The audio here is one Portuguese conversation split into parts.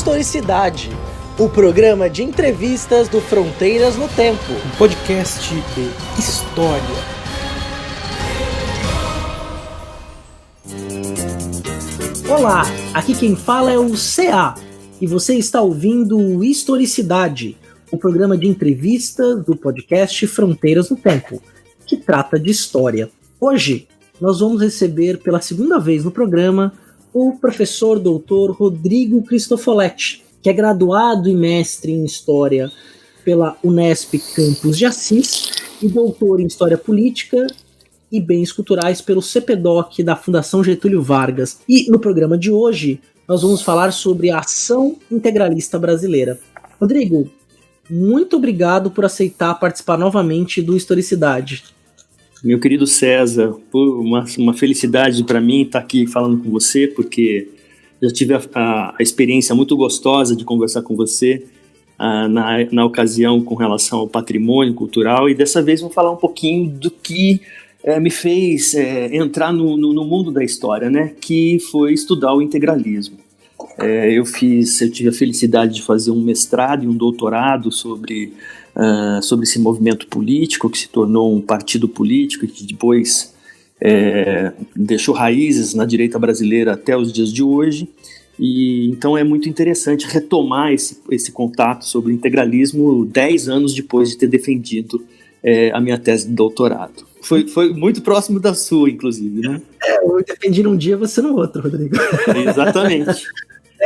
Historicidade, o programa de entrevistas do Fronteiras no Tempo. Um podcast de história. Olá, aqui quem fala é o CA e você está ouvindo o Historicidade, o programa de entrevistas do podcast Fronteiras no Tempo, que trata de história. Hoje nós vamos receber pela segunda vez no programa o professor doutor Rodrigo Cristofoletti, que é graduado e mestre em História pela Unesp Campus de Assis e doutor em História Política e Bens Culturais pelo CPDOC da Fundação Getúlio Vargas. E no programa de hoje nós vamos falar sobre a ação integralista brasileira. Rodrigo, muito obrigado por aceitar participar novamente do Historicidade. Meu querido César, uma felicidade para mim estar aqui falando com você, porque já tive a experiência muito gostosa de conversar com você na ocasião com relação ao patrimônio cultural, e dessa vez vou falar um pouquinho do que me fez entrar no mundo da história, né? Que foi estudar o integralismo. Eu tive a felicidade de fazer um mestrado e um doutorado sobre esse movimento político que se tornou um partido político e que depois deixou raízes na direita brasileira até os dias de hoje. E então é muito interessante retomar esse contato sobre o integralismo 10 anos depois de ter defendido a minha tese de doutorado. Foi muito próximo da sua, inclusive, né? Eu defendi num dia, você no outro, Rodrigo. Exatamente.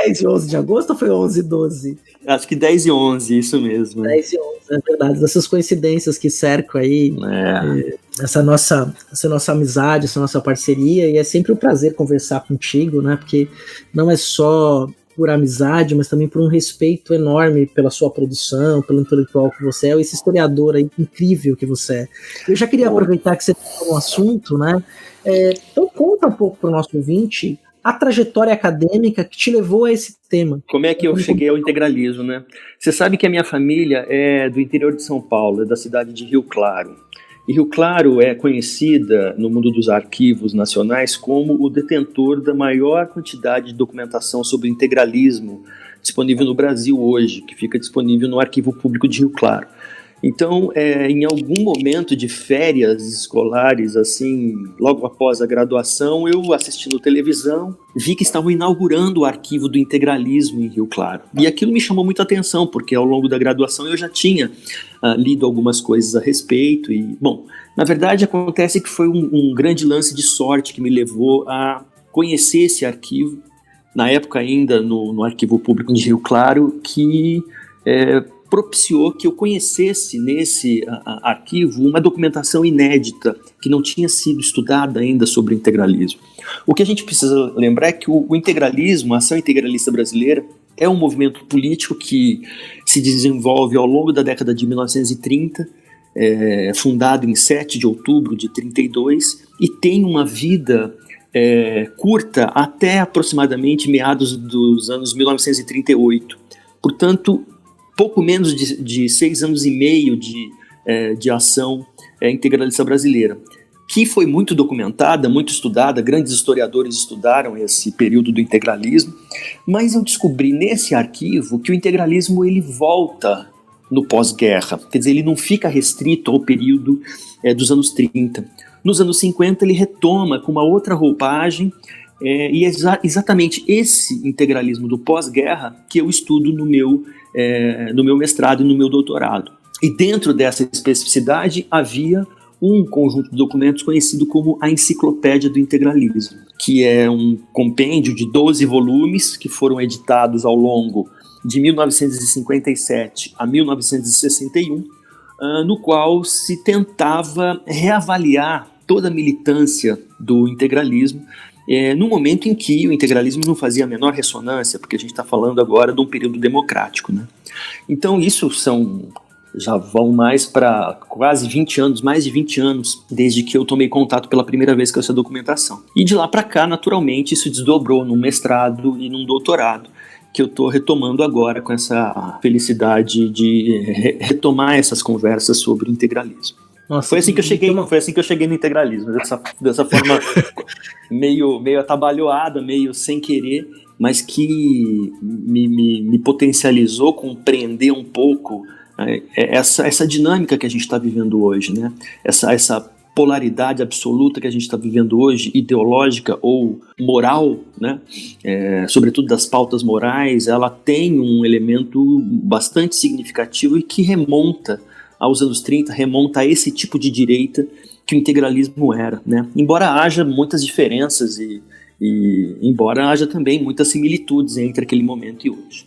10 e 11 de agosto ou foi 11 e 12? Acho que 10 e 11, isso mesmo. 10 e 11, é verdade. Essas coincidências que cercam aí, essa nossa amizade, essa nossa parceria, e é sempre um prazer conversar contigo, né? Porque não é só por amizade, mas também por um respeito enorme pela sua produção, pelo intelectual que você é, esse historiador aí incrível que você é. Eu já queria aproveitar que você falou um assunto, né? Então conta um pouco para o nosso ouvinte a trajetória acadêmica que te levou a esse tema. Como é que eu cheguei ao integralismo, né? Você sabe que a minha família é do interior de São Paulo, é da cidade de Rio Claro. E Rio Claro é conhecida no mundo dos arquivos nacionais como o detentor da maior quantidade de documentação sobre integralismo disponível no Brasil hoje, que fica disponível no Arquivo Público de Rio Claro. Então, em algum momento de férias escolares, assim, logo após a graduação, eu assistindo televisão, vi que estavam inaugurando o arquivo do integralismo em Rio Claro. E aquilo me chamou muita atenção, porque ao longo da graduação eu já tinha lido algumas coisas a respeito. E, bom, na verdade acontece que foi um grande lance de sorte que me levou a conhecer esse arquivo, na época ainda no Arquivo Público de Rio Claro, que propiciou que eu conhecesse nesse arquivo uma documentação inédita que não tinha sido estudada ainda sobre o integralismo. O que a gente precisa lembrar é que o integralismo, a ação integralista brasileira, é um movimento político que se desenvolve ao longo da década de 1930, fundado em 7 de outubro de 32, e tem uma vida curta até aproximadamente meados dos anos 1938. Portanto, pouco menos de 6 anos e meio de ação integralista brasileira, que foi muito documentada, muito estudada, grandes historiadores estudaram esse período do integralismo, mas eu descobri nesse arquivo que o integralismo ele volta no pós-guerra, quer dizer, ele não fica restrito ao período dos anos 30. Nos anos 50 ele retoma com uma outra roupagem, e é exatamente esse integralismo do pós-guerra que eu estudo no meu mestrado e no meu doutorado. E dentro dessa especificidade havia um conjunto de documentos conhecido como a Enciclopédia do Integralismo, que é um compêndio de 12 volumes que foram editados ao longo de 1957 a 1961, no qual se tentava reavaliar toda a militância do integralismo, no momento em que o integralismo não fazia a menor ressonância, porque a gente está falando agora de um período democrático, né? Então isso já vão mais para quase 20 anos, mais de 20 anos, desde que eu tomei contato pela primeira vez com essa documentação. E de lá para cá, naturalmente, isso desdobrou num mestrado e num doutorado, que eu estou retomando agora com essa felicidade de retomar essas conversas sobre o integralismo. Nossa, Foi assim que eu cheguei no integralismo, dessa forma meio atabalhoada, meio sem querer, mas que me potencializou compreender um pouco essa dinâmica que a gente está vivendo hoje, né? Essa polaridade absoluta que a gente está vivendo hoje, ideológica ou moral, né? Sobretudo das pautas morais, ela tem um elemento bastante significativo e que remonta aos anos 30, remonta a esse tipo de direita que o integralismo era, né? Embora haja muitas diferenças e embora haja também muitas similitudes entre aquele momento e hoje.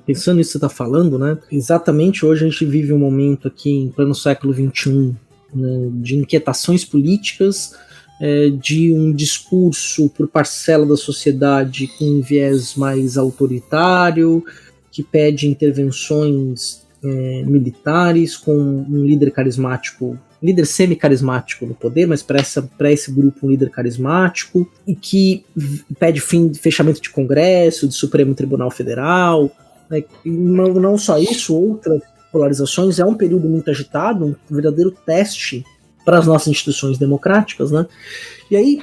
Pensando nisso que você está falando, né? Exatamente hoje a gente vive um momento aqui em pleno século XXI, né, de inquietações políticas, de um discurso por parcela da sociedade com um viés mais autoritário, que pede intervenções militares, com um líder carismático, líder semi-carismático no poder, mas para esse grupo um líder carismático, e que pede fechamento de Congresso, de Supremo Tribunal Federal, né, e não só isso, outras polarizações. É um período muito agitado, um verdadeiro teste para as nossas instituições democráticas, né? E aí,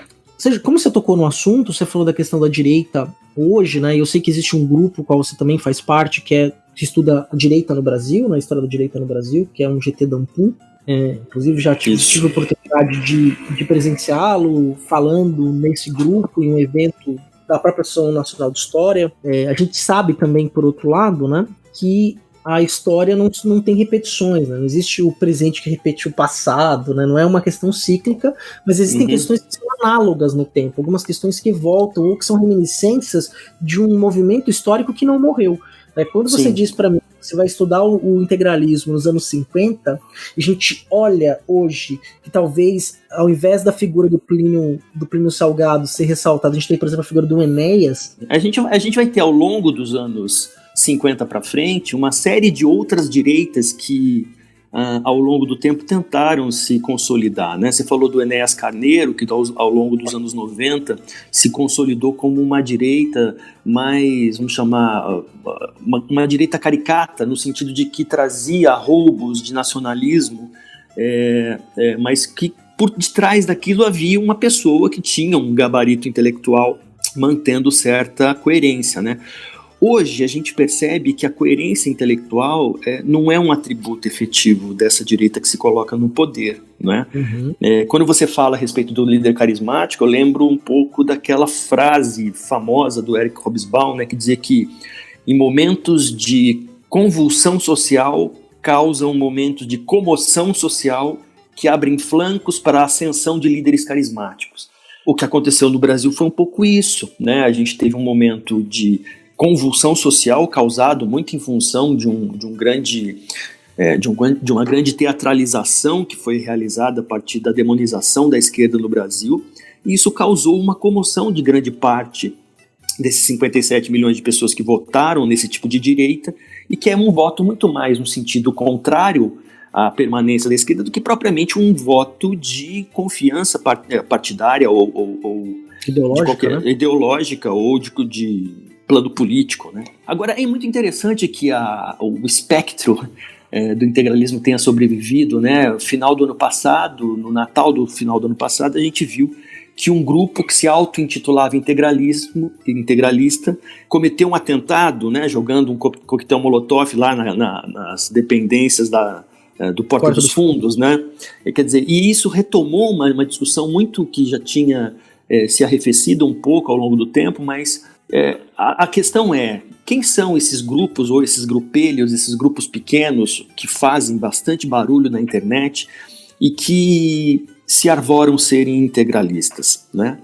como você tocou no assunto, você falou da questão da direita hoje, né? E eu sei que existe um grupo qual você também faz parte, que estuda a direita no Brasil, na história da direita no Brasil, que é um GT Dampu. Inclusive já tive a oportunidade de presenciá-lo falando nesse grupo em um evento da própria Associação Nacional de História. A gente sabe também, por outro lado, né, que a história não tem repetições, né? Não existe o presente que repete o passado, né? Não é uma questão cíclica, mas existem questões que são análogas no tempo, algumas questões que voltam ou que são reminiscências de um movimento histórico que não morreu. Quando você diz para mim que você vai estudar o integralismo nos anos 50, e a gente olha hoje que talvez, ao invés da figura do Plínio Salgado ser ressaltada, a gente tem, por exemplo, a figura do Enéas. A gente vai ter, ao longo dos anos 50 para frente, uma série de outras direitas que ao longo do tempo tentaram se consolidar, né? Você falou do Enéas Carneiro, que ao longo dos anos 90 se consolidou como uma direita mais, vamos chamar, uma direita caricata, no sentido de que trazia roubos de nacionalismo, mas que por detrás daquilo havia uma pessoa que tinha um gabarito intelectual mantendo certa coerência, né? Hoje a gente percebe que a coerência intelectual não é um atributo efetivo dessa direita que se coloca no poder, né? Quando você fala a respeito do líder carismático, eu lembro um pouco daquela frase famosa do Eric Hobsbawm, né, que dizia que em momentos de convulsão social causam momentos de comoção social que abrem flancos para a ascensão de líderes carismáticos. O que aconteceu no Brasil foi um pouco isso, né? A gente teve um momento de convulsão social causado muito em função de uma grande teatralização que foi realizada a partir da demonização da esquerda no Brasil, e isso causou uma comoção de grande parte desses 57 milhões de pessoas que votaram nesse tipo de direita, e que é um voto muito mais no sentido contrário à permanência da esquerda do que propriamente um voto de confiança partidária ou ideológica ou de plano político, né? Agora, é muito interessante que o espectro do integralismo tenha sobrevivido, né? No final do ano passado, no Natal do final do ano passado, a gente viu que um grupo que se auto-intitulava integralista cometeu um atentado, né? Jogando um coquetel molotov lá nas dependências do Porta dos Fundos, né? Quer dizer, e isso retomou uma discussão muito que já tinha se arrefecido um pouco ao longo do tempo, mas a questão é, quem são esses grupos ou esses grupelhos, esses grupos pequenos que fazem bastante barulho na internet e que se arvoram serem integralistas, né?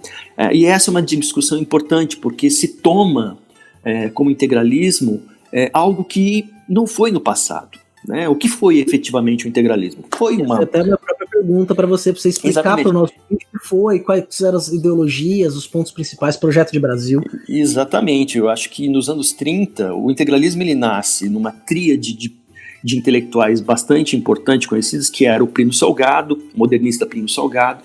E essa é uma discussão importante, porque se toma como integralismo algo que não foi no passado, né? O que foi efetivamente o integralismo? Essa é até a minha própria pergunta para você explicar para o nosso o que foi, quais eram as ideologias, os pontos principais, projeto de Brasil. Exatamente, eu acho que nos anos 30 o integralismo ele nasce numa tríade de intelectuais bastante importantes, conhecidos, que era o Plínio Salgado, o modernista Plínio Salgado,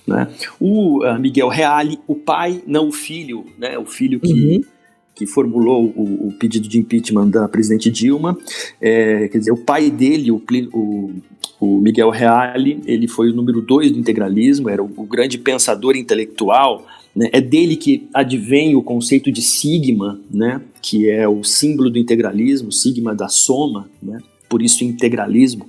né? O Miguel Reale, o pai, não o filho, né? O filho que formulou o pedido de impeachment da presidente Dilma, quer dizer, o pai dele, o O Miguel Reale, ele foi o número 2 do integralismo, era o grande pensador intelectual, né? É dele que advém o conceito de sigma, né? Que é o símbolo do integralismo, sigma da soma, né? Por isso integralismo,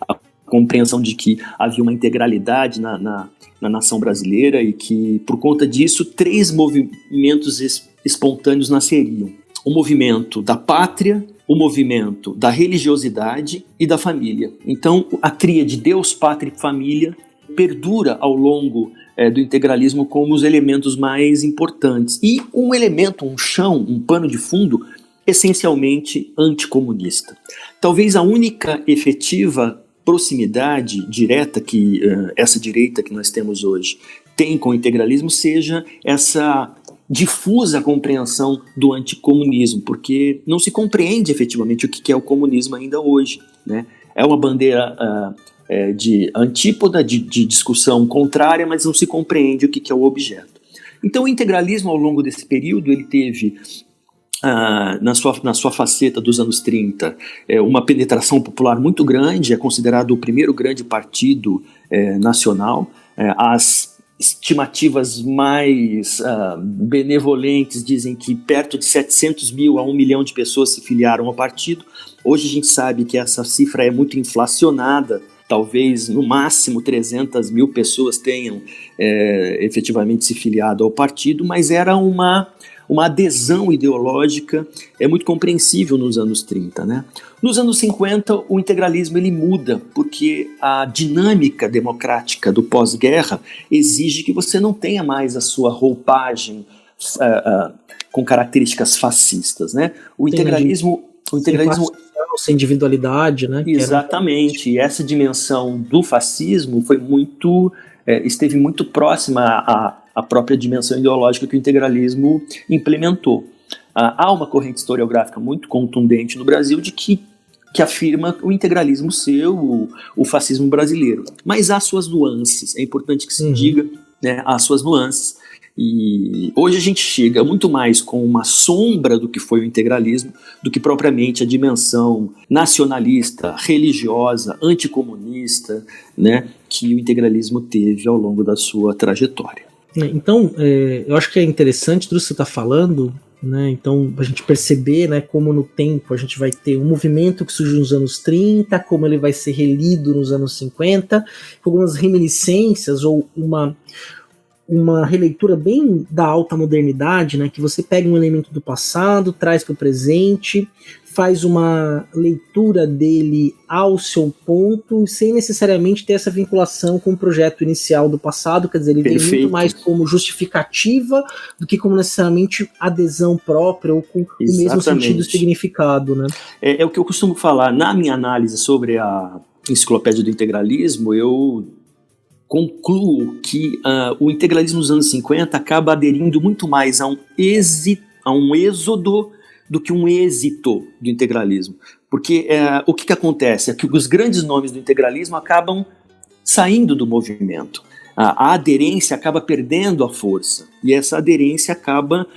a compreensão de que havia uma integralidade na nação brasileira e que, por conta disso, 3 movimentos espontâneos nasceriam. O movimento da pátria, o movimento da religiosidade e da família. Então, a tríade Deus, Pátria e Família perdura ao longo do integralismo como os elementos mais importantes. E um elemento, um chão, um pano de fundo, essencialmente anticomunista. Talvez a única efetiva proximidade direta que essa direita que nós temos hoje tem com o integralismo seja essa difusa compreensão do anticomunismo, porque não se compreende efetivamente o que é o comunismo ainda hoje, né? É uma bandeira de antípoda, de discussão contrária, mas não se compreende o que é o objeto. Então o integralismo ao longo desse período ele teve na sua faceta dos anos 30 uma penetração popular muito grande, é considerado o primeiro grande partido nacional. As estimativas mais benevolentes dizem que perto de 700 mil a 1 milhão de pessoas se filiaram ao partido. Hoje a gente sabe que essa cifra é muito inflacionada, talvez no máximo 300 mil pessoas tenham efetivamente se filiado ao partido, mas era uma adesão ideológica muito compreensível nos anos 30, né? Nos anos 50, o integralismo ele muda, porque a dinâmica democrática do pós-guerra exige que você não tenha mais a sua roupagem com características fascistas, né? O integralismo sem individualidade, né? Exatamente, e essa dimensão do fascismo foi esteve muito próxima à própria dimensão ideológica que o integralismo implementou. Há uma corrente historiográfica muito contundente no Brasil de que afirma o integralismo ser o fascismo brasileiro, mas há suas nuances, é importante que se diga, né, há suas nuances. E hoje a gente chega muito mais com uma sombra do que foi o integralismo do que propriamente a dimensão nacionalista, religiosa, anticomunista, né, que o integralismo teve ao longo da sua trajetória. Então, eu acho que é interessante tudo que você está falando, né? Então, a gente perceber, né, como no tempo a gente vai ter um movimento que surgiu nos anos 30, como ele vai ser relido nos anos 50, com algumas reminiscências ou uma releitura bem da alta modernidade, né, que você pega um elemento do passado, traz para o presente, faz uma leitura dele ao seu ponto, sem necessariamente ter essa vinculação com o projeto inicial do passado, quer dizer, ele vem muito mais como justificativa do que como necessariamente adesão própria ou com o mesmo sentido e significado, né? É o que eu costumo falar, na minha análise sobre a enciclopédia do integralismo, eu concluo que o integralismo nos anos 50 acaba aderindo muito mais a um êxodo do que um êxito do integralismo. Porque o que acontece é que os grandes nomes do integralismo acabam saindo do movimento. A aderência acaba perdendo a força. E essa aderência acaba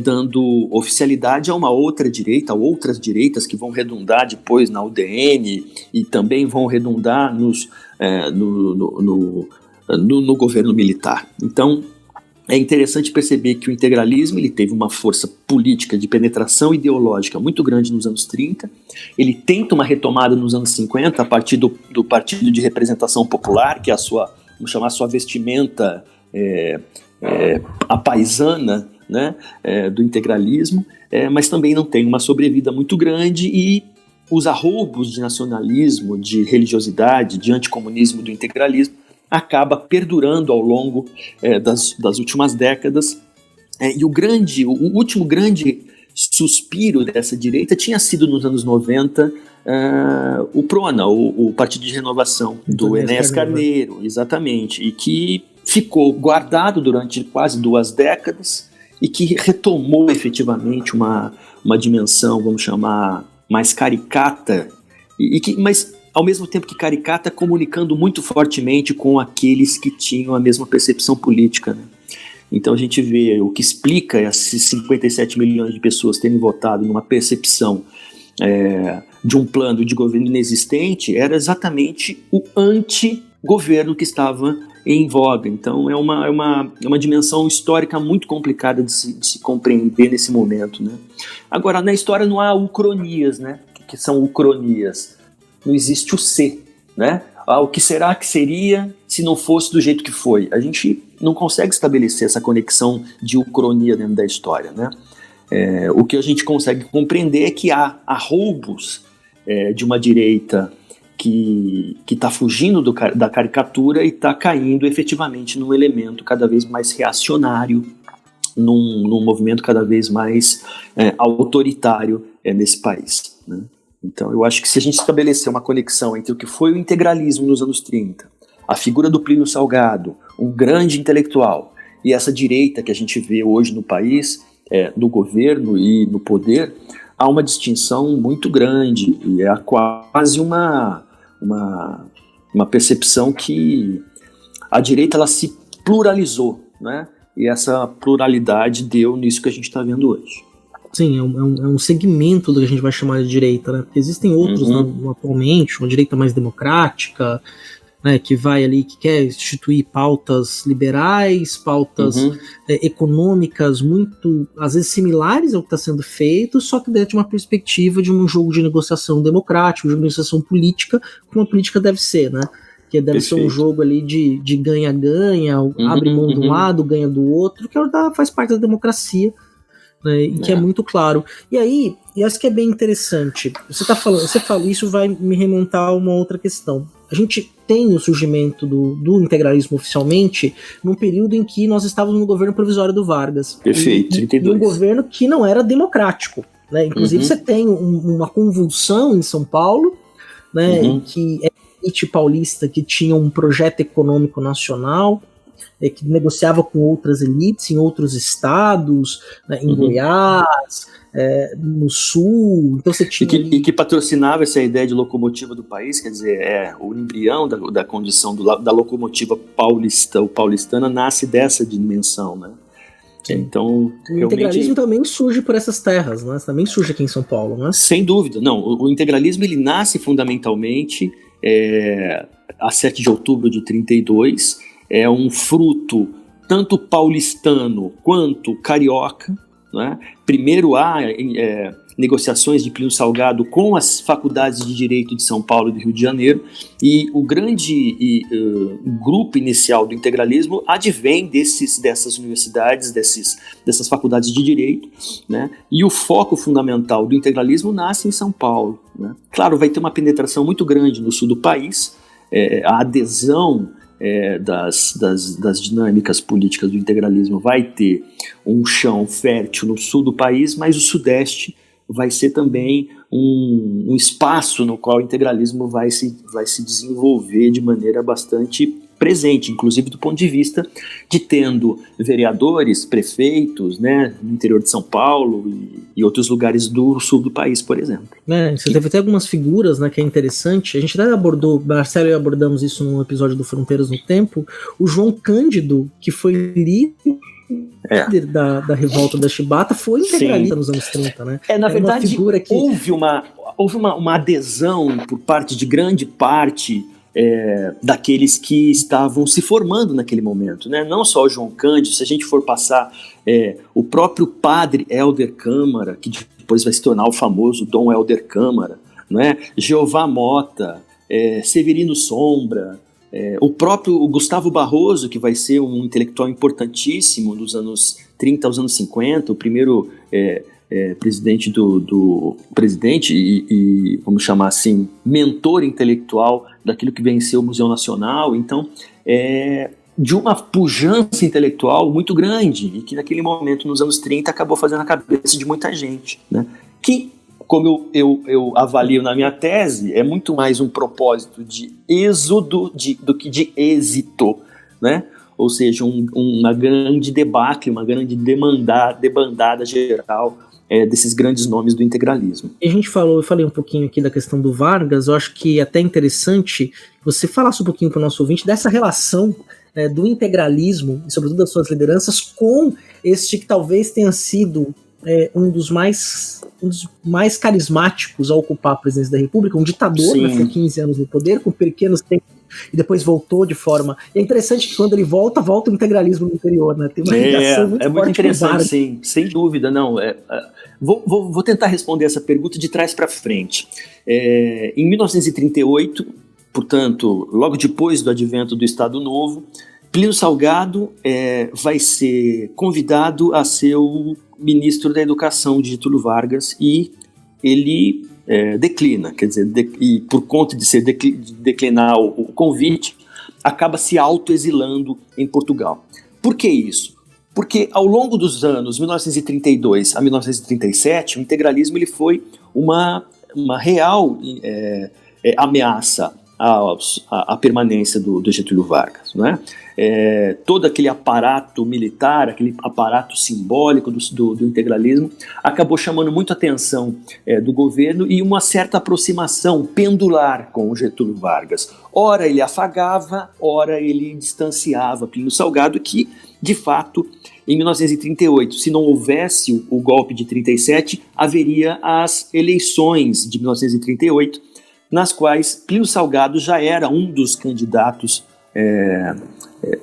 dando oficialidade a uma outra direita, a outras direitas que vão redundar depois na UDN e também vão redundar no governo militar. Então, é interessante perceber que o integralismo ele teve uma força política de penetração ideológica muito grande nos anos 30, ele tenta uma retomada nos anos 50 a partir do Partido de Representação Popular, que é vamos chamar a sua vestimenta apaisana, né, do integralismo, mas também não tem uma sobrevida muito grande e os arroubos de nacionalismo, de religiosidade, de anticomunismo do integralismo acaba perdurando ao longo das últimas décadas. E o último grande suspiro dessa direita tinha sido nos anos 90 o PRONA, o Partido de Renovação, do Enéas Carneiro, exatamente, e que ficou guardado durante quase 2 décadas e que retomou efetivamente uma dimensão, vamos chamar, mais caricata, mas ao mesmo tempo que caricata, comunicando muito fortemente com aqueles que tinham a mesma percepção política, né? Então a gente vê o que explica esses 57 milhões de pessoas terem votado numa percepção de um plano de governo inexistente era exatamente o anti-governo que estava em voga. Então é uma dimensão histórica muito complicada de se compreender nesse momento, né? Agora, na história não há ucronias, né? O que são ucronias? Não existe o ser, né? O que será que seria se não fosse do jeito que foi? A gente não consegue estabelecer essa conexão de ucronia dentro da história, né? O que a gente consegue compreender é que há roubos de uma direita que está fugindo da caricatura e está caindo efetivamente num elemento cada vez mais reacionário, num movimento cada vez mais autoritário nesse país, né? Então eu acho que se a gente estabelecer uma conexão entre o que foi o integralismo nos anos 30, a figura do Plínio Salgado, um grande intelectual, e essa direita que a gente vê hoje no país, no governo e no poder, há uma distinção muito grande e é quase uma percepção que a direita ela se pluralizou, né? E essa pluralidade deu nisso que a gente está vendo hoje. Sim, é um segmento do que a gente vai chamar de direita, né? Porque existem outros atualmente, uma direita mais democrática, né, que vai ali, que quer instituir pautas liberais, pautas econômicas muito, às vezes, similares ao que está sendo feito, só que dentro de uma perspectiva de um jogo de negociação democrático, de uma negociação política, como a política deve ser, né? Que deve ser um jogo ali de ganha-ganha, abre mão de um lado, ganha do outro, que faz parte da democracia, né, e que é muito claro. E aí, eu acho que é bem interessante. Você fala, isso vai me remontar a uma outra questão. A gente tem o surgimento do integralismo oficialmente num período em que nós estávamos no governo provisório do Vargas. Perfeito, 32. E um governo que não era democrático, né? Inclusive você tem uma convulsão em São Paulo, né? Em que é a elite paulista que tinha um projeto econômico nacional, que negociava com outras elites em outros estados, né, em Goiás, no Sul. Então você tinha e que patrocinava essa ideia de locomotiva do país, quer dizer, o embrião da condição da locomotiva paulista ou paulistana nasce dessa dimensão, né? Sim. Então, o integralismo também surge por essas terras, né? Também surge aqui em São Paulo, né? Sem dúvida, não. O integralismo ele nasce fundamentalmente a 7 de outubro de 32, é um fruto tanto paulistano quanto carioca, né? Primeiro há negociações de Plínio Salgado com as faculdades de Direito de São Paulo e do Rio de Janeiro, e o grande grupo inicial do integralismo advém dessas universidades, dessas faculdades de Direito, né? E o foco fundamental do integralismo nasce em São Paulo, né? Claro, vai ter uma penetração muito grande no sul do país, a adesão das dinâmicas políticas do integralismo vai ter um chão fértil no sul do país, mas o sudeste vai ser também um espaço no qual o integralismo vai se desenvolver de maneira bastante presente, inclusive do ponto de vista de tendo vereadores, prefeitos, né, no interior de São Paulo e outros lugares do sul do país, por exemplo. Você teve até algumas figuras, né, que é interessante. A gente até abordou, Marcelo e eu abordamos isso num episódio do Fronteiras no Tempo. O João Cândido, que foi líder da revolta da Chibata, foi integralista nos anos 30, né? Na verdade, uma figura que houve uma adesão por parte de grande parte daqueles que estavam se formando naquele momento, né? Não só o João Cândido, se a gente for passar o próprio padre Helder Câmara, que depois vai se tornar o famoso Dom Helder Câmara, né? Jeová Mota, Severino Sombra, o próprio Gustavo Barroso, que vai ser um intelectual importantíssimo dos anos 30 aos anos 50, o primeiro presidente presidente e, vamos chamar assim, mentor intelectual daquilo que venceu o Museu Nacional. Então, de uma pujança intelectual muito grande, e que naquele momento, nos anos 30, acabou fazendo a cabeça de muita gente, né? Que, como eu avalio na minha tese, é muito mais um propósito de êxodo do que de êxito, né? Ou seja, uma grande debacle, uma grande debandada geral desses grandes nomes do integralismo. A gente eu falei um pouquinho aqui da questão do Vargas. Eu acho que é até interessante você falasse um pouquinho para o nosso ouvinte dessa relação do integralismo, e sobretudo das suas lideranças, com este que talvez tenha sido um dos mais um dos mais carismáticos a ocupar a presidência da República, um ditador, né, foi 15 anos no poder, com pequenos tempos, e depois voltou de forma... E é interessante que quando ele volta o integralismo no interior, né? Tem uma ligação muito forte. É muito interessante, sim, sem dúvida, não. Vou tentar responder essa pergunta de trás para frente. Em 1938, portanto, logo depois do advento do Estado Novo, Plínio Salgado vai ser convidado a ser o ministro da Educação de Getúlio Vargas e ele declina, quer dizer, e por conta de declinar o convite, acaba se autoexilando em Portugal. Por que isso? Porque ao longo dos anos 1932 a 1937, o integralismo ele foi uma real ameaça à permanência do Getúlio Vargas, né? Todo aquele aparato militar, aquele aparato simbólico do integralismo acabou chamando muito a atenção do governo e uma certa aproximação pendular com o Getúlio Vargas. Ora ele afagava, ora ele distanciava Plínio Salgado, que de fato em 1938, se não houvesse o golpe de 37, haveria as eleições de 1938, nas quais Plínio Salgado já era um dos candidatos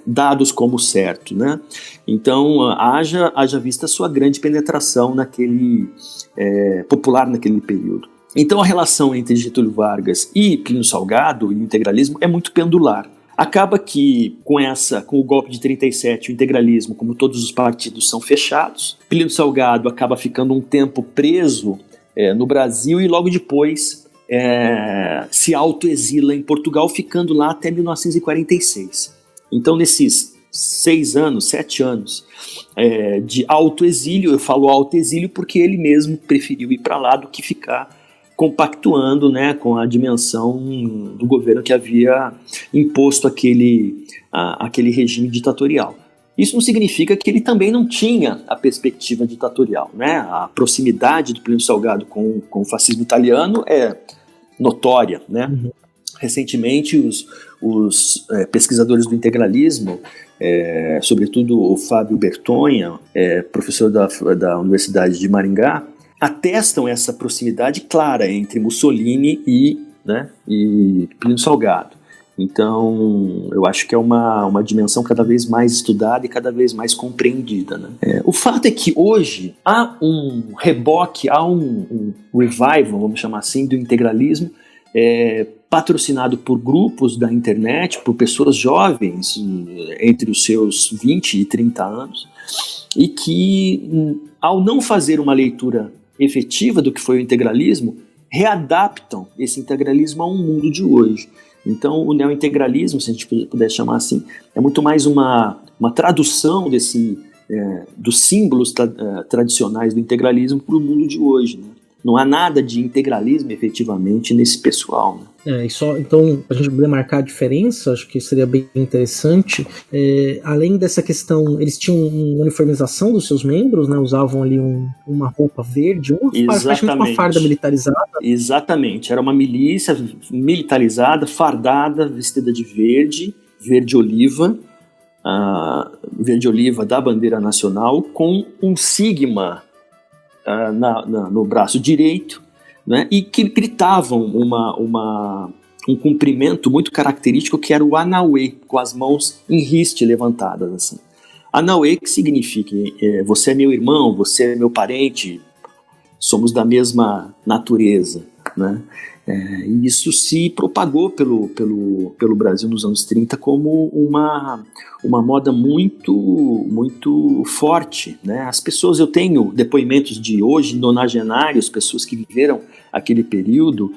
dados como certo, né? Então, haja vista a sua grande penetração popular naquele período. Então, a relação entre Getúlio Vargas e Plínio Salgado e o integralismo é muito pendular. Acaba que, com o golpe de 37, o integralismo, como todos os partidos, são fechados. Plínio Salgado acaba ficando um tempo preso no Brasil e logo depois se autoexila em Portugal, ficando lá até 1946. Então, nesses 7 anos de autoexílio, eu falo autoexílio porque ele mesmo preferiu ir para lá do que ficar compactuando, né, com a dimensão do governo que havia imposto aquele regime ditatorial. Isso não significa que ele também não tinha a perspectiva ditatorial, né? A proximidade do Plínio Salgado com o fascismo italiano é notória, né? Uhum. Recentemente, os pesquisadores do integralismo, sobretudo o Fábio Bertonha, professor da Universidade de Maringá, atestam essa proximidade clara entre Mussolini e Plínio Salgado. Então, eu acho que é uma dimensão cada vez mais estudada e cada vez mais compreendida, né? O fato é que hoje há um reboque, há um revival, vamos chamar assim, do integralismo, patrocinado por grupos da internet, por pessoas jovens, entre os seus 20 e 30 anos, e que, ao não fazer uma leitura efetiva do que foi o integralismo, readaptam esse integralismo a um mundo de hoje. Então, o neointegralismo, se a gente puder chamar assim, é muito mais uma tradução dos símbolos tradicionais do integralismo para o mundo de hoje, né? Não há nada de integralismo, efetivamente, nesse pessoal, né? Então, a gente poder marcar a diferença, acho que seria bem interessante. Além dessa questão, eles tinham uma uniformização dos seus membros, né? Usavam ali uma roupa verde, praticamente uma farda militarizada. Exatamente, era uma milícia militarizada, fardada, vestida de verde oliva da bandeira nacional, com um sigma no braço direito, né, e que gritavam um cumprimento muito característico, que era o Anauê, com as mãos em riste levantadas, assim. Anauê, que significa você é meu irmão, você é meu parente, somos da mesma natureza, né? E isso se propagou pelo Brasil nos anos 30 como uma moda muito, muito forte, né? As pessoas, eu tenho depoimentos de hoje, nonagenários, pessoas que viveram aquele período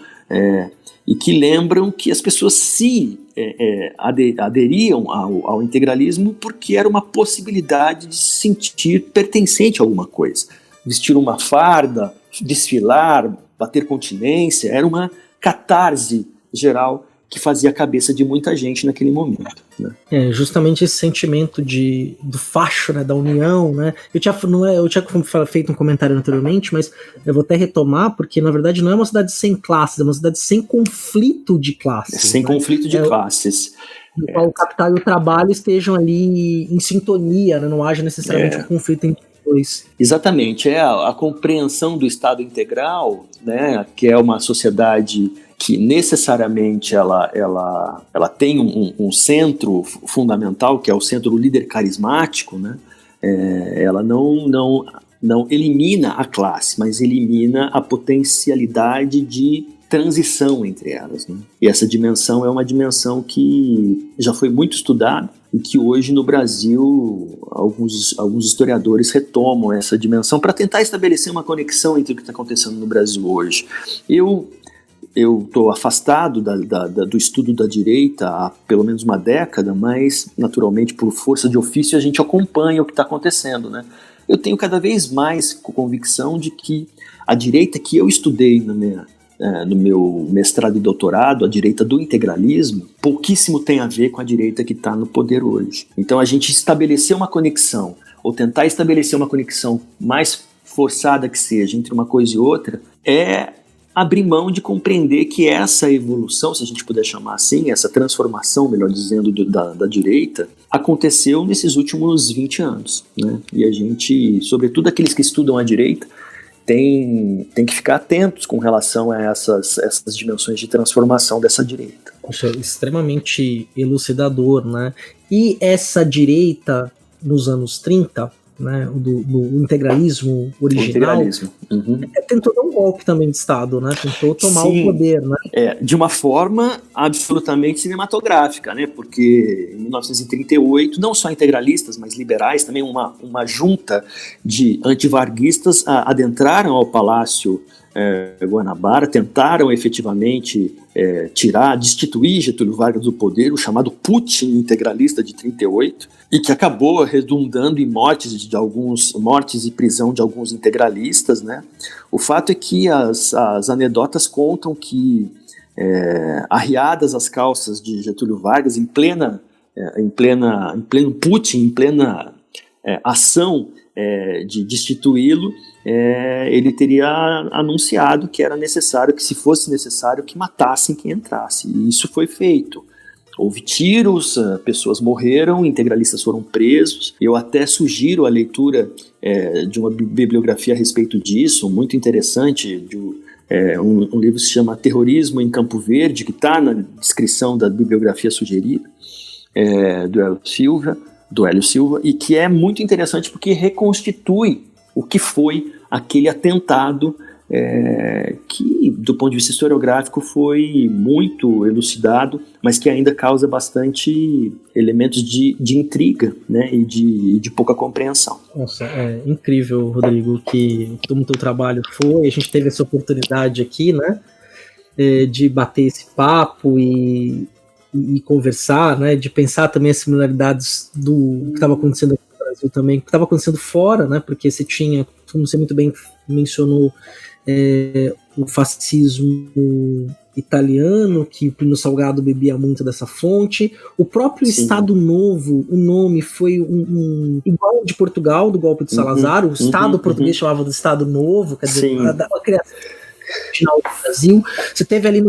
e que lembram que as pessoas se aderiam ao integralismo porque era uma possibilidade de se sentir pertencente a alguma coisa. Vestir uma farda, desfilar, bater continência, era uma catarse geral que fazia a cabeça de muita gente naquele momento, né? Justamente esse sentimento do facho, né, da união, né? Eu tinha feito um comentário anteriormente, mas eu vou até retomar, porque na verdade não é uma cidade sem classes, é uma cidade sem conflito de classes. Sem conflito de classes. No qual o capital e o trabalho estejam ali em sintonia, né? Não haja necessariamente um conflito entre dois. Exatamente, a compreensão do Estado integral, né, que é uma sociedade que necessariamente ela tem um centro fundamental, que é o centro do líder carismático, né, ela não elimina a classe, mas elimina a potencialidade de transição entre elas, né? E essa dimensão é uma dimensão que já foi muito estudada e que hoje no Brasil alguns historiadores retomam essa dimensão para tentar estabelecer uma conexão entre o que está acontecendo no Brasil hoje. Eu estou afastado do estudo da direita há pelo menos uma década, mas naturalmente por força de ofício a gente acompanha o que está acontecendo, né? Eu tenho cada vez mais convicção de que a direita que eu estudei no meu mestrado e doutorado, a direita do integralismo, pouquíssimo tem a ver com a direita que está no poder hoje. Então a gente estabelecer uma conexão, ou tentar estabelecer uma conexão mais forçada que seja entre uma coisa e outra, é abrir mão de compreender que essa evolução, se a gente puder chamar assim, essa transformação, melhor dizendo, da direita, aconteceu nesses últimos 20 anos, né? E a gente, sobretudo aqueles que estudam a direita, tem que ficar atentos com relação a essas dimensões de transformação dessa direita. Poxa, extremamente elucidador, né? E essa direita nos anos 30, né, do integralismo original, tentou dar um golpe também de Estado, né? Tentou tomar o poder, né? De uma forma absolutamente cinematográfica, né? Porque em 1938, não só integralistas, mas liberais, também uma junta de antivarguistas adentraram ao Palácio Guanabara, tentaram efetivamente destituir Getúlio Vargas do poder, o chamado Putin integralista de 38, e que acabou redundando em mortes e prisão de alguns integralistas, né? O fato é que as anedotas contam que arriadas as calças de Getúlio Vargas em pleno Putin, em plena ação de destituí-lo, ele teria anunciado que era necessário, que se fosse necessário, que matassem quem entrasse. E isso foi feito. Houve tiros, pessoas morreram, integralistas foram presos. Eu até sugiro a leitura de uma bibliografia a respeito disso, muito interessante, um livro que se chama Terrorismo em Campo Verde, que está na descrição da bibliografia sugerida, do Hélio Silva, e que é muito interessante porque reconstitui o que foi aquele atentado que, do ponto de vista historiográfico, foi muito elucidado, mas que ainda causa bastante elementos de intriga, né, e de pouca compreensão. Nossa, é incrível, Rodrigo, que como o teu trabalho foi, a gente teve essa oportunidade aqui, né, de bater esse papo e conversar, né, de pensar também as similaridades do que estava acontecendo aqui no Brasil também, que estava acontecendo fora, né, porque você tinha, como você muito bem mencionou, o fascismo italiano, que o Plínio Salgado bebia muito dessa fonte, o próprio Sim. Estado Novo, o nome foi igual de Portugal, do golpe de Salazar, o Estado português chamava de Estado Novo, quer dizer, a criação original do Brasil. Você teve ali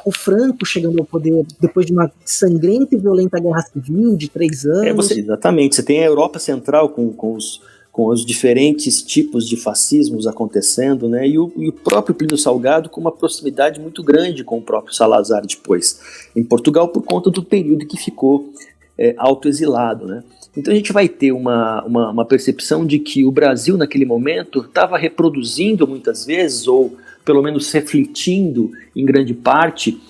o Franco chegando ao poder depois de uma sangrenta e violenta guerra civil de 3 anos. Exatamente, você tem a Europa Central com os diferentes tipos de fascismos acontecendo, né? E o próprio Plínio Salgado com uma proximidade muito grande com o próprio Salazar depois, em Portugal, por conta do período que ficou autoexilado, né? Então a gente vai ter uma percepção de que o Brasil naquele momento estava reproduzindo muitas vezes, ou pelo menos refletindo em grande parte,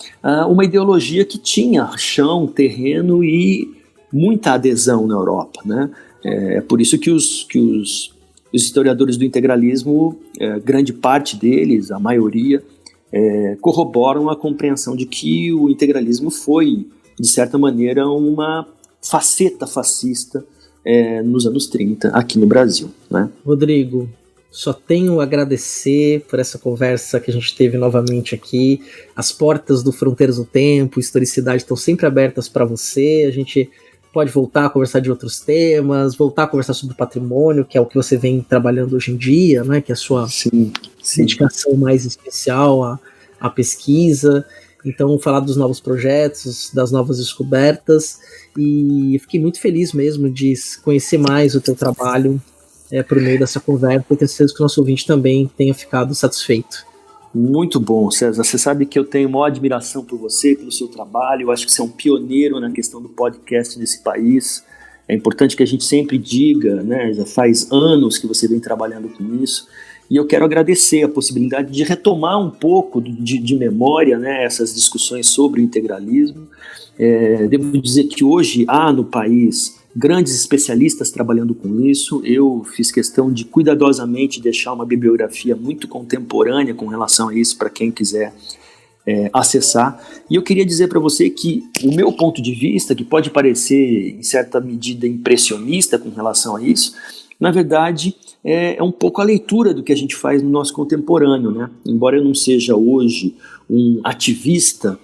uma ideologia que tinha chão, terreno e muita adesão na Europa, né? É por isso que os historiadores do integralismo, grande parte deles, a maioria, corroboram a compreensão de que o integralismo foi, de certa maneira, uma faceta fascista nos anos 30 aqui no Brasil, né? Rodrigo, só tenho a agradecer por essa conversa que a gente teve novamente aqui. As portas do Fronteiras do Tempo, Historicidade, estão sempre abertas para você. A gente pode voltar a conversar de outros temas, voltar a conversar sobre patrimônio, que é o que você vem trabalhando hoje em dia, né? Que é a sua dedicação mais especial à pesquisa. Então, falar dos novos projetos, das novas descobertas. E eu fiquei muito feliz mesmo de conhecer mais o teu trabalho. por meio dessa conversa, e tenho certeza que o nosso ouvinte também tenha ficado satisfeito. Muito bom, César. Você sabe que eu tenho maior admiração por você, pelo seu trabalho. Eu acho que você é um pioneiro na questão do podcast nesse país. É importante que a gente sempre diga, né? Já faz anos que você vem trabalhando com isso. E eu quero agradecer a possibilidade de retomar um pouco de memória, né, essas discussões sobre o integralismo. Devo dizer que hoje há no país grandes especialistas trabalhando com isso. Eu fiz questão de cuidadosamente deixar uma bibliografia muito contemporânea com relação a isso para quem quiser acessar. E eu queria dizer para você que o meu ponto de vista, que pode parecer em certa medida impressionista com relação a isso, na verdade é um pouco a leitura do que a gente faz no nosso contemporâneo, né? Embora eu não seja hoje um ativista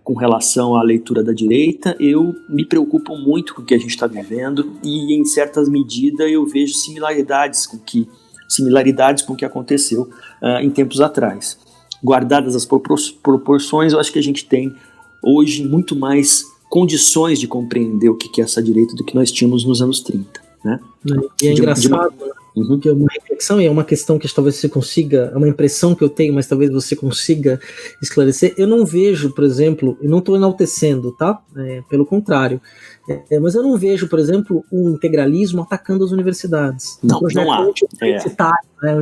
com relação à leitura da direita, eu me preocupo muito com o que a gente está vivendo e, em certas medidas, eu vejo similaridades com o que aconteceu em tempos atrás. Guardadas as proporções, eu acho que a gente tem hoje muito mais condições de compreender o que é essa direita do que nós tínhamos nos anos 30. Né? E é engraçado, que é uma reflexão e é uma questão que talvez você consiga, é uma impressão que eu tenho, mas talvez você consiga esclarecer. Eu não vejo, por exemplo, eu não estou enaltecendo, tá? Pelo contrário, mas eu não vejo, por exemplo, o integralismo atacando as universidades. Não há. Anti-universitário, né?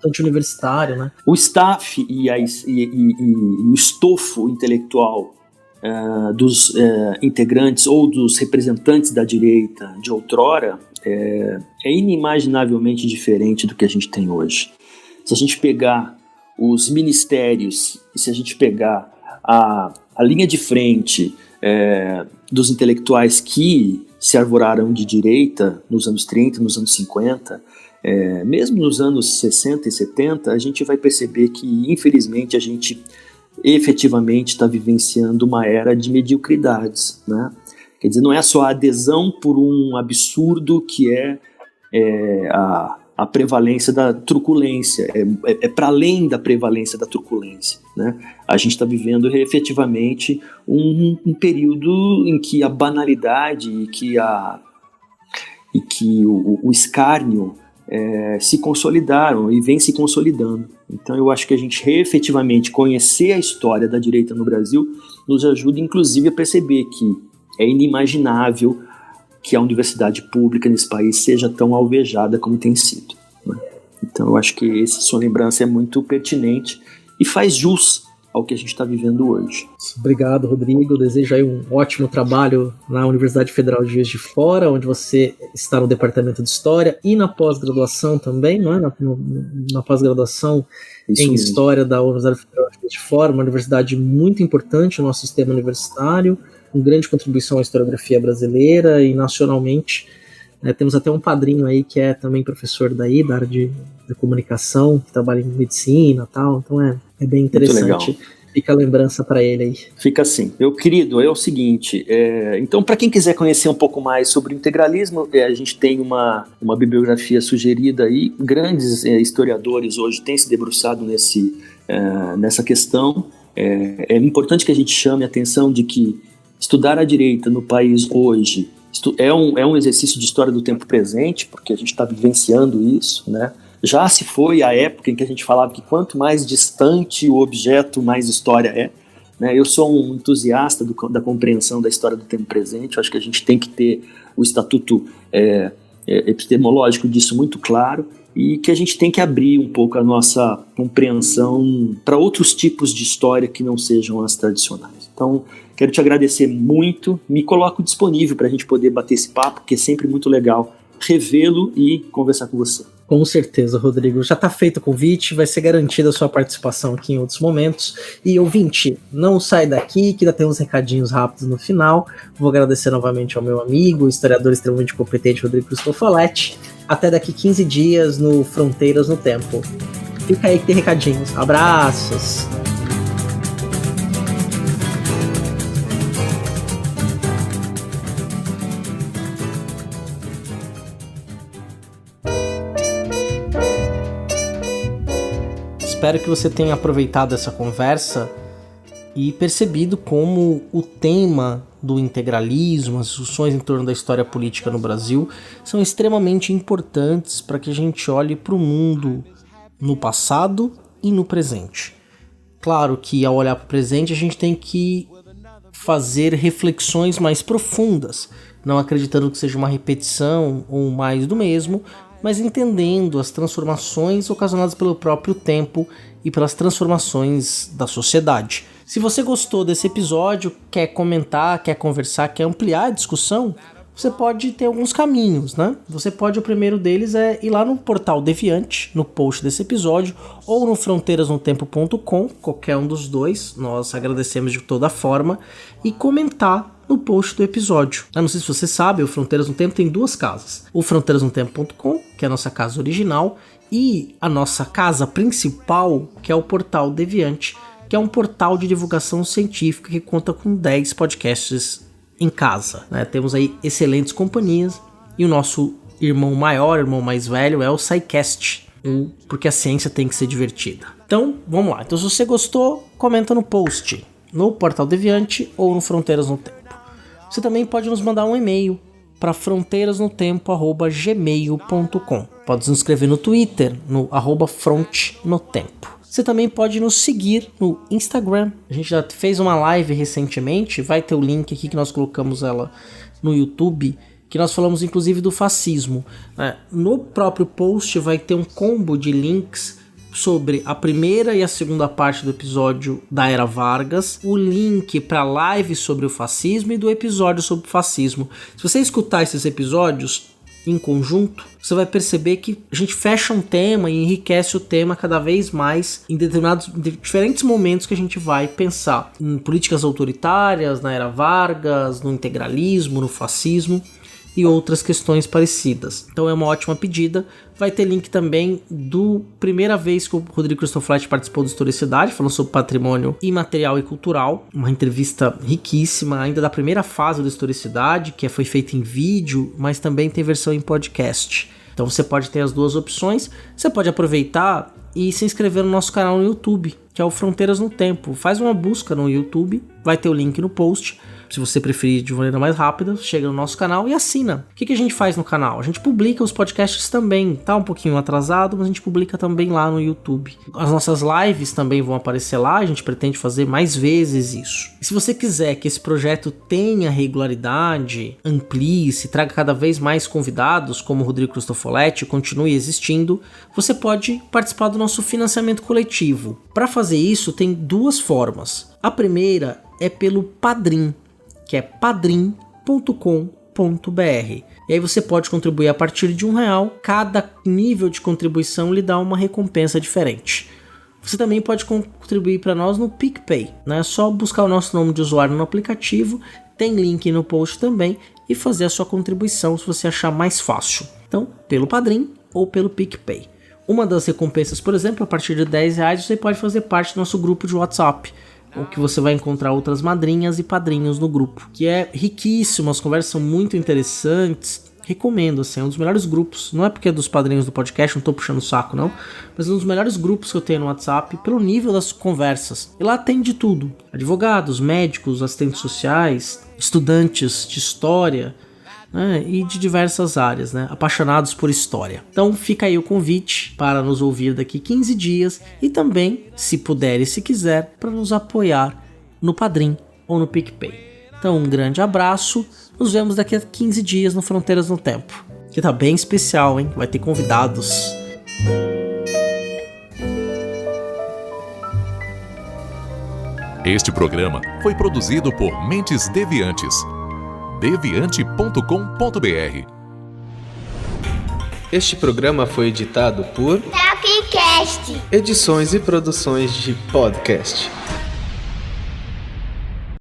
Anti-universitário, né? O staff e o estofo intelectual dos integrantes ou dos representantes da direita de outrora é inimaginavelmente diferente do que a gente tem hoje. Se a gente pegar os ministérios e se a gente pegar a linha de frente dos intelectuais que se arvoraram de direita nos anos 30, nos anos 50, mesmo nos anos 60 e 70, a gente vai perceber que, infelizmente, a gente efetivamente está vivenciando uma era de mediocridades, né? Quer dizer, não é só a adesão por um absurdo que a prevalência da truculência, é para além da prevalência da truculência, né? A gente está vivendo efetivamente um período em que a banalidade e que o escárnio se consolidaram e vem se consolidando. Então eu acho que a gente efetivamente conhecer a história da direita no Brasil nos ajuda inclusive a perceber que é inimaginável que a universidade pública nesse país seja tão alvejada como tem sido, né? Então eu acho que essa sua lembrança é muito pertinente e faz jus ao que a gente está vivendo hoje. Obrigado, Rodrigo. Eu desejo aí um ótimo trabalho na Universidade Federal de Juiz de Fora, onde você está no Departamento de História e na pós-graduação também, não é? Na pós-graduação em História da Universidade Federal de Juiz de Fora, uma universidade muito importante no nosso sistema universitário, com grande contribuição à historiografia brasileira e nacionalmente. Temos até um padrinho aí que é também professor daí, da área de comunicação, que trabalha em medicina e tal, então é bem interessante. Fica a lembrança para ele aí. Fica assim. Meu querido, é o seguinte, então para quem quiser conhecer um pouco mais sobre o integralismo, a gente tem uma bibliografia sugerida aí, grandes historiadores hoje têm se debruçado nessa questão. É importante que a gente chame a atenção de que estudar a direita no país hoje é um exercício de história do tempo presente, porque a gente está vivenciando isso, né? Já se foi a época em que a gente falava que quanto mais distante o objeto, mais história é, né? Eu sou um entusiasta da compreensão da história do tempo presente. Eu acho que a gente tem que ter o estatuto epistemológico disso muito claro e que a gente tem que abrir um pouco a nossa compreensão para outros tipos de história que não sejam as tradicionais. Então, quero te agradecer muito, me coloco disponível para a gente poder bater esse papo, porque é sempre muito legal revê-lo e conversar com você. Com certeza, Rodrigo. Já está feito o convite, vai ser garantida a sua participação aqui em outros momentos. E ouvinte, não sai daqui, que ainda tem uns recadinhos rápidos no final. Vou agradecer novamente ao meu amigo, historiador extremamente competente, Rodrigo Cristofoletti. Até daqui 15 dias no Fronteiras no Tempo. Fica aí que tem recadinhos. Abraços! Espero que você tenha aproveitado essa conversa e percebido como o tema do integralismo, as discussões em torno da história política no Brasil são extremamente importantes para que a gente olhe para o mundo no passado e no presente. Claro que ao olhar para o presente a gente tem que fazer reflexões mais profundas, não acreditando que seja uma repetição ou mais do mesmo, mas entendendo as transformações ocasionadas pelo próprio tempo e pelas transformações da sociedade. Se você gostou desse episódio, quer comentar, quer conversar, quer ampliar a discussão, você pode ter alguns caminhos, né? O primeiro deles é ir lá no portal Deviante, no post desse episódio, ou no fronteirasnotempo.com, qualquer um dos dois, nós agradecemos de toda forma, e comentar no post do episódio. Eu não sei se você sabe, o Fronteiras no Tempo tem duas casas. O fronteirasnotempo.com, que é a nossa casa original, e a nossa casa principal, que é o portal Deviante, que é um portal de divulgação científica que conta com 10 podcasts em casa, né? Temos aí excelentes companhias e o nosso irmão maior, irmão mais velho é o SciCast, porque a ciência tem que ser divertida. Então, vamos lá. Então, se você gostou, comenta no post, no Portal Deviante ou no Fronteiras no Tempo. Você também pode nos mandar um e-mail para fronteirasnotempo@gmail.com. Pode se inscrever no Twitter, no @frontnotempo. Você também pode nos seguir no Instagram. A gente já fez uma live recentemente, vai ter o link aqui que nós colocamos ela no YouTube, que nós falamos inclusive do fascismo. No próprio post vai ter um combo de links sobre a primeira e a segunda parte do episódio da Era Vargas, o link para a live sobre o fascismo e do episódio sobre o fascismo. Se você escutar esses episódios em conjunto, você vai perceber que a gente fecha um tema e enriquece o tema cada vez mais em diferentes momentos que a gente vai pensar em políticas autoritárias, na Era Vargas, no integralismo, no fascismo e outras questões parecidas. Então é uma ótima pedida. Vai ter link também do primeira vez que o Rodrigo Cristofoletti participou do Historicidade, falando sobre patrimônio imaterial e cultural, uma entrevista riquíssima, ainda da primeira fase do Historicidade, que foi feita em vídeo, mas também tem versão em podcast. Então você pode ter as duas opções. Você pode aproveitar e se inscrever no nosso canal no YouTube, que é o Fronteiras no Tempo. Faz uma busca no YouTube, vai ter o link no post. Se você preferir de maneira mais rápida, chega no nosso canal e assina. O que a gente faz no canal? A gente publica os podcasts também. Tá um pouquinho atrasado, mas a gente publica também lá no YouTube. As nossas lives também vão aparecer lá. A gente pretende fazer mais vezes isso. E se você quiser que esse projeto tenha regularidade, amplie-se, traga cada vez mais convidados, como o Rodrigo Cristofoletti, continue existindo, você pode participar do nosso financiamento coletivo. Para fazer isso, tem duas formas. A primeira é pelo Padrim, que é padrim.com.br. E aí você pode contribuir a partir de R$1. Cada nível de contribuição lhe dá uma recompensa diferente. Você também pode contribuir para nós no PicPay, né? É só buscar o nosso nome de usuário no aplicativo, tem link no post também, e fazer a sua contribuição se você achar mais fácil. Então, pelo Padrim ou pelo PicPay. Uma das recompensas, por exemplo, a partir de R$10 você pode fazer parte do nosso grupo de WhatsApp, o que você vai encontrar outras madrinhas e padrinhos no grupo, que é riquíssimo, as conversas são muito interessantes, recomendo, assim, é um dos melhores grupos, não é porque é dos padrinhos do podcast, não tô puxando o saco não, mas é um dos melhores grupos que eu tenho no WhatsApp, pelo nível das conversas, e lá tem de tudo, advogados, médicos, assistentes sociais, estudantes de história, né, e de diversas áreas, né, apaixonados por história. Então fica aí o convite para nos ouvir daqui 15 dias e também, se puder e se quiser, para nos apoiar no Padrim ou no PicPay. Então um grande abraço, nos vemos daqui a 15 dias no Fronteiras no Tempo, que tá bem especial, hein? Vai ter convidados. Este programa foi produzido por Mentes Deviantes. deviante.com.br. Este programa foi editado por Tapcast. Edições e Produções de Podcast.